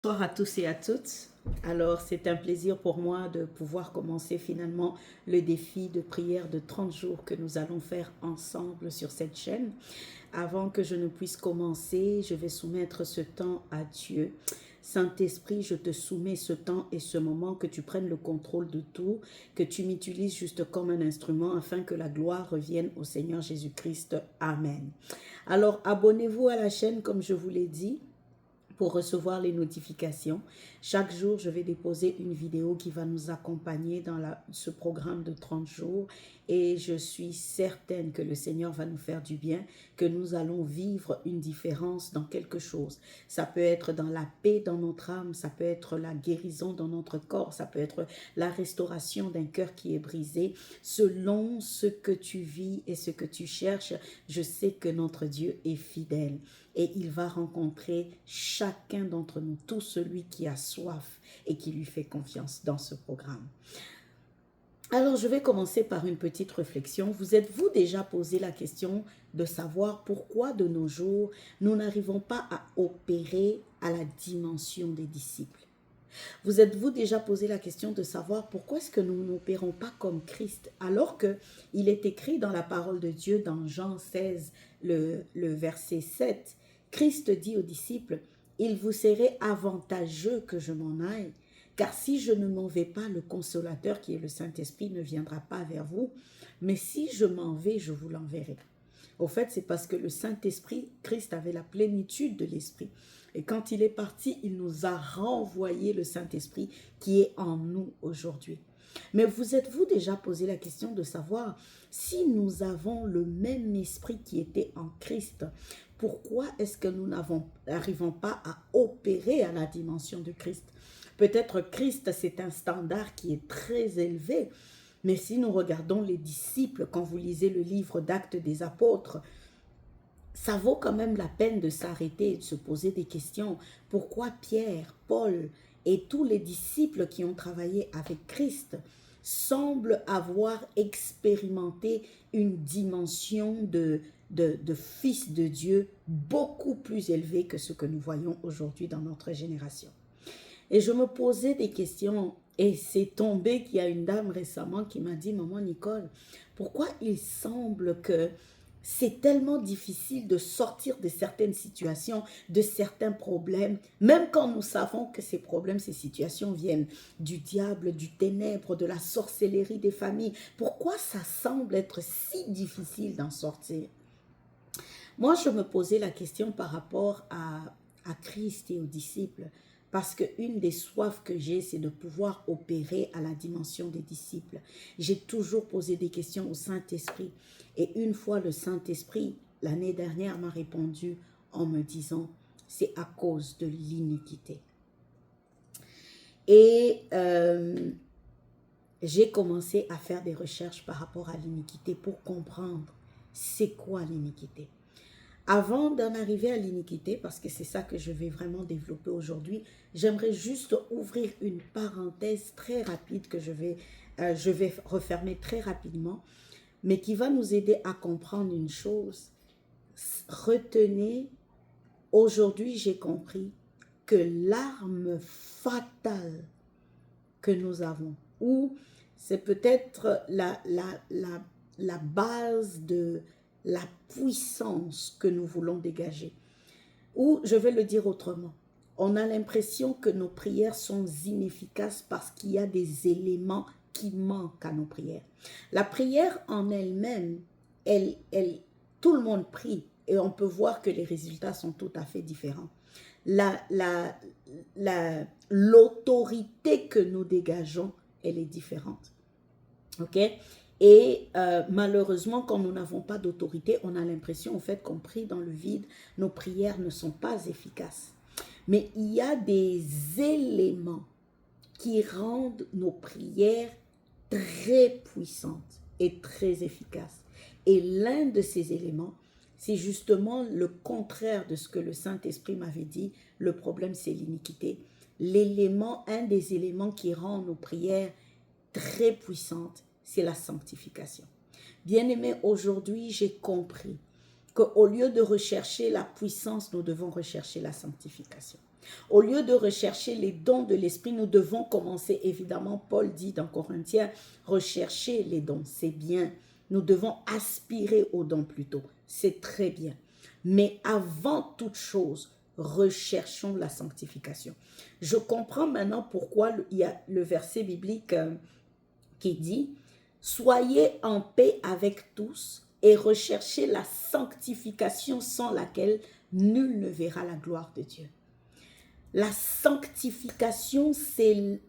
Bonsoir à tous et à toutes. Alors, c'est un plaisir pour moi de pouvoir commencer finalement le défi de prière de 30 jours que nous allons faire ensemble sur cette chaîne. Avant que je ne puisse commencer, je vais soumettre ce temps à Dieu. Saint-Esprit, je te soumets ce temps et ce moment, que tu prennes le contrôle de tout, que tu m'utilises juste comme un instrument afin que la gloire revienne au Seigneur Jésus-Christ. Amen. Alors, abonnez-vous à la chaîne comme je vous l'ai dit, pour recevoir les notifications. Chaque jour, je vais déposer une vidéo qui va nous accompagner dans ce programme de 30 jours et je suis certaine que le Seigneur va nous faire du bien, que nous allons vivre une différence dans quelque chose. Ça peut être dans la paix dans notre âme, ça peut être la guérison dans notre corps, ça peut être la restauration d'un cœur qui est brisé. Selon ce que tu vis et ce que tu cherches, je sais que notre Dieu est fidèle. Et il va rencontrer chacun d'entre nous, tout celui qui a soif et qui lui fait confiance dans ce programme. Alors, je vais commencer par une petite réflexion. Vous êtes-vous déjà posé la question de savoir pourquoi de nos jours, nous n'arrivons pas à opérer à la dimension des disciples? Vous êtes-vous déjà posé la question de savoir pourquoi est-ce que nous n'opérons pas comme Christ, alors qu'il est écrit dans la parole de Dieu dans Jean 16, le verset 7, Christ dit aux disciples, « Il vous serait avantageux que je m'en aille, car si je ne m'en vais pas, le consolateur qui est le Saint-Esprit ne viendra pas vers vous, mais si je m'en vais, je vous l'enverrai. » Au fait, c'est parce que le Saint-Esprit, Christ avait la plénitude de l'Esprit. Et quand il est parti, il nous a renvoyé le Saint-Esprit qui est en nous aujourd'hui. Mais vous êtes-vous déjà posé la question de savoir si nous avons le même esprit qui était en Christ, pourquoi est-ce que nous n'arrivons pas à opérer à la dimension de Christ? Peut-être Christ, c'est un standard qui est très élevé, mais si nous regardons les disciples, quand vous lisez le livre d'Actes des Apôtres, ça vaut quand même la peine de s'arrêter et de se poser des questions. Pourquoi Pierre, Paul et tous les disciples qui ont travaillé avec Christ semblent avoir expérimenté une dimension de fils de Dieu beaucoup plus élevée que ce que nous voyons aujourd'hui dans notre génération? Et je me posais des questions et c'est tombé qu'il y a une dame récemment qui m'a dit, « Maman Nicole, pourquoi il semble que c'est tellement difficile de sortir de certaines situations, de certains problèmes, même quand nous savons que ces problèmes, ces situations viennent du diable, du ténèbre, de la sorcellerie des familles. Pourquoi ça semble être si difficile d'en sortir? » Moi, je me posais la question par rapport à Christ et aux disciples, parce qu'une des soifs que j'ai, c'est de pouvoir opérer à la dimension des disciples. J'ai toujours posé des questions au Saint-Esprit. Et une fois le Saint-Esprit, l'année dernière, m'a répondu en me disant, c'est à cause de l'iniquité. Et j'ai commencé à faire des recherches par rapport à l'iniquité pour comprendre c'est quoi l'iniquité. Avant d'en arriver à l'iniquité, parce que c'est ça que je vais vraiment développer aujourd'hui, j'aimerais juste ouvrir une parenthèse très rapide que je vais refermer très rapidement, mais qui va nous aider à comprendre une chose. Retenez, aujourd'hui j'ai compris que l'arme fatale que nous avons, ou c'est peut-être la base de la puissance que nous voulons dégager. Ou je vais le dire autrement, on a l'impression que nos prières sont inefficaces parce qu'il y a des éléments qui manquent à nos prières. La prière en elle-même, tout le monde prie et on peut voir que les résultats sont tout à fait différents. L'autorité que nous dégageons, elle est différente. Ok? Et malheureusement, quand nous n'avons pas d'autorité, on a l'impression en fait qu'on prie dans le vide, nos prières ne sont pas efficaces. Mais il y a des éléments qui rendent nos prières très puissantes et très efficaces. Et l'un de ces éléments, c'est justement le contraire de ce que le Saint-Esprit m'avait dit. Le problème, c'est l'iniquité. Un des éléments qui rend nos prières très puissantes, c'est la sanctification. Bien-aimés, aujourd'hui, j'ai compris qu'au lieu de rechercher la puissance, nous devons rechercher la sanctification. Au lieu de rechercher les dons de l'esprit, nous devons commencer, évidemment, Paul dit dans Corinthiens, rechercher les dons, c'est bien. Nous devons aspirer aux dons plutôt, c'est très bien. Mais avant toute chose, recherchons la sanctification. Je comprends maintenant pourquoi il y a le verset biblique qui dit « Soyez en paix avec tous et recherchez la sanctification sans laquelle nul ne verra la gloire de Dieu. » La sanctification, c'est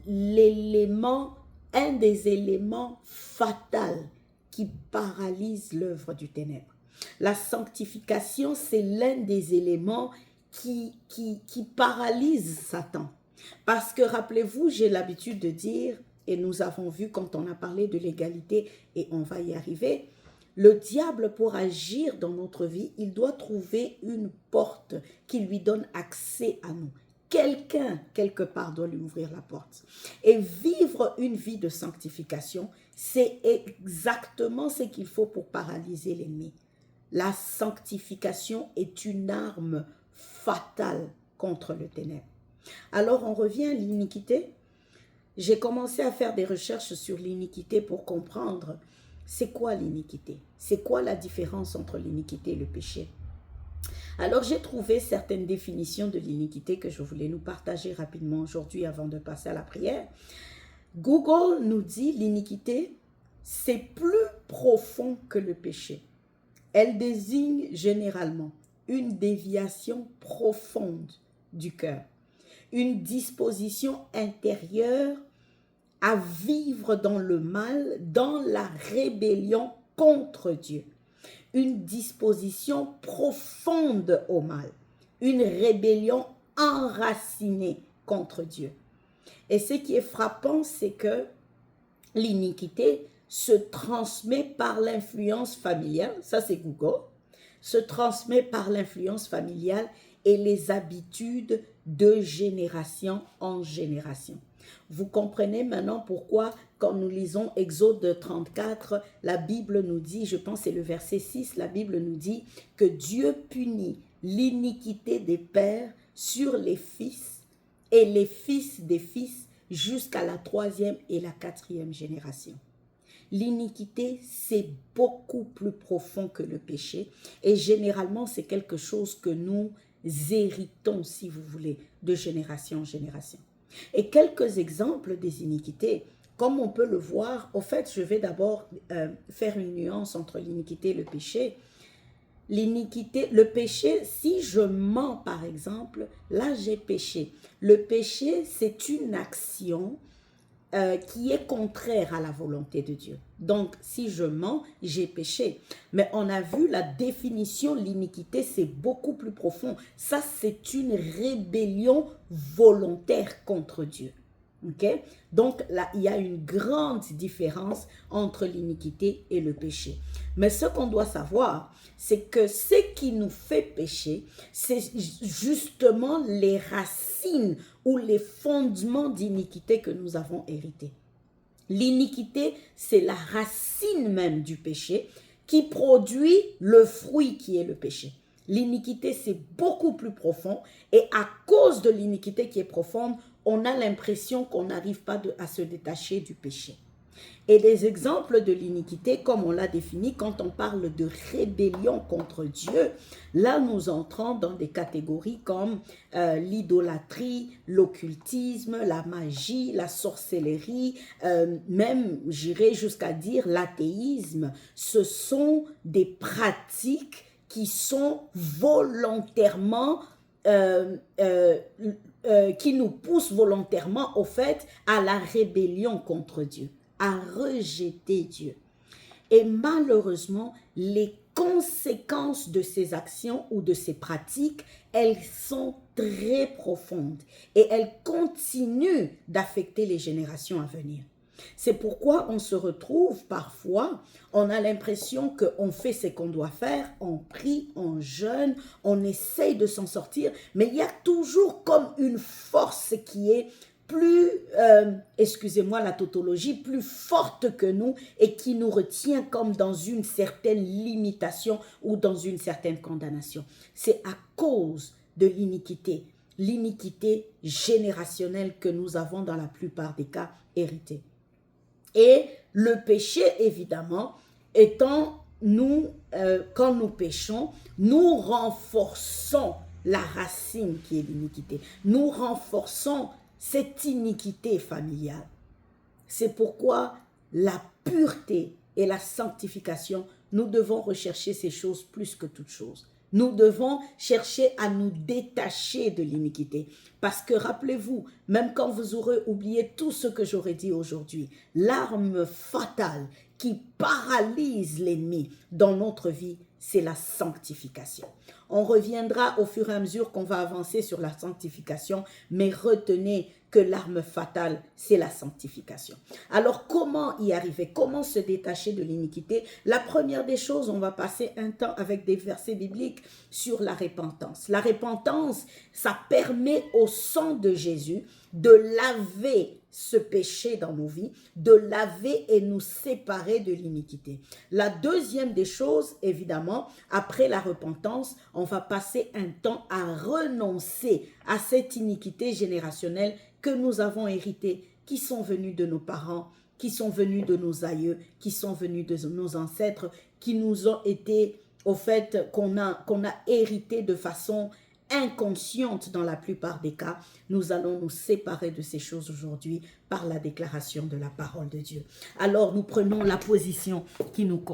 l'élément, un des éléments fatals qui paralyse l'œuvre du ténèbre. La sanctification, c'est l'un des éléments qui paralyse Satan. Parce que, rappelez-vous, j'ai l'habitude de dire, et nous avons vu quand on a parlé de l'égalité, et on va y arriver, le diable, pour agir dans notre vie, il doit trouver une porte qui lui donne accès à nous. Quelqu'un, quelque part, doit lui ouvrir la porte. Et vivre une vie de sanctification, c'est exactement ce qu'il faut pour paralyser l'ennemi. La sanctification est une arme fatale contre le ténèbre. Alors, on revient à l'iniquité. J'ai commencé à faire des recherches sur l'iniquité pour comprendre c'est quoi l'iniquité? C'est quoi la différence entre l'iniquité et le péché? Alors, j'ai trouvé certaines définitions de l'iniquité que je voulais nous partager rapidement aujourd'hui avant de passer à la prière. Google nous dit l'iniquité, c'est plus profond que le péché. Elle désigne généralement une déviation profonde du cœur, une disposition intérieure à vivre dans le mal, dans la rébellion contre Dieu. Une disposition profonde au mal, une rébellion enracinée contre Dieu. Et ce qui est frappant, c'est que l'iniquité se transmet par l'influence familiale, ça c'est Google, se transmet par l'influence familiale et les habitudes de génération en génération. Vous comprenez maintenant pourquoi, quand nous lisons Exode 34, la Bible nous dit, je pense c'est le verset 6, la Bible nous dit que Dieu punit l'iniquité des pères sur les fils et les fils des fils jusqu'à la 3e et la 4e génération. L'iniquité, c'est beaucoup plus profond que le péché et généralement, c'est quelque chose que nous héritons, si vous voulez, de génération en génération. Et quelques exemples des iniquités, comme on peut le voir, au fait, je vais d'abord faire une nuance entre l'iniquité et le péché. L'iniquité, le péché, si je mens par exemple, là j'ai péché. Le péché, c'est une action qui est contraire à la volonté de Dieu. Donc, si je mens, j'ai péché. Mais on a vu la définition, l'iniquité, c'est beaucoup plus profond. Ça, c'est une rébellion volontaire contre Dieu. Okay? Donc, là, il y a une grande différence entre l'iniquité et le péché. Mais ce qu'on doit savoir, c'est que ce qui nous fait pécher, c'est justement les racines ou les fondements d'iniquité que nous avons hérités. L'iniquité, c'est la racine même du péché qui produit le fruit qui est le péché. L'iniquité, c'est beaucoup plus profond et à cause de l'iniquité qui est profonde, on a l'impression qu'on n'arrive pas à se détacher du péché. Et les exemples de l'iniquité, comme on l'a défini, quand on parle de rébellion contre Dieu, là nous entrons dans des catégories comme l'idolâtrie, l'occultisme, la magie, la sorcellerie, même j'irais jusqu'à dire l'athéisme. Ce sont des pratiques qui sont volontairement qui nous poussent volontairement au fait à la rébellion contre Dieu, à rejeter Dieu. Et malheureusement, les conséquences de ces actions ou de ces pratiques, elles sont très profondes et elles continuent d'affecter les générations à venir. C'est pourquoi on se retrouve parfois, on a l'impression qu'on fait ce qu'on doit faire, on prie, on jeûne, on essaye de s'en sortir, mais il y a toujours comme une force qui est plus, excusez-moi la tautologie, plus forte que nous et qui nous retient comme dans une certaine limitation ou dans une certaine condamnation. C'est à cause de l'iniquité l'iniquité générationnelle que nous avons dans la plupart des cas héritée. Et le péché, évidemment, étant nous, quand nous péchons, nous renforçons la racine qui est l'iniquité. Nous renforçons cette iniquité familiale. C'est pourquoi la pureté et la sanctification, nous devons rechercher ces choses plus que toute chose. Nous devons chercher à nous détacher de l'iniquité. Parce que rappelez-vous, même quand vous aurez oublié tout ce que j'aurais dit aujourd'hui, l'arme fatale qui paralyse l'ennemi dans notre vie, c'est la sanctification. On reviendra au fur et à mesure qu'on va avancer sur la sanctification, mais retenez que l'arme fatale, c'est la sanctification. Alors, comment y arriver? Comment se détacher de l'iniquité? La première des choses, on va passer un temps avec des versets bibliques sur la repentance. La repentance, ça permet au sang de Jésus de laver ce péché dans nos vies, de laver et nous séparer de l'iniquité. La deuxième des choses, évidemment, après la repentance, on va passer un temps à renoncer à cette iniquité générationnelle que nous avons héritée, qui sont venus de nos parents, qui sont venus de nos aïeux, qui sont venus de nos ancêtres, qui nous ont été, au fait, qu'on a hérité de façon inconsciente dans la plupart des cas. Nous allons nous séparer de ces choses aujourd'hui par la déclaration de la parole de Dieu. Alors nous prenons la position qui nous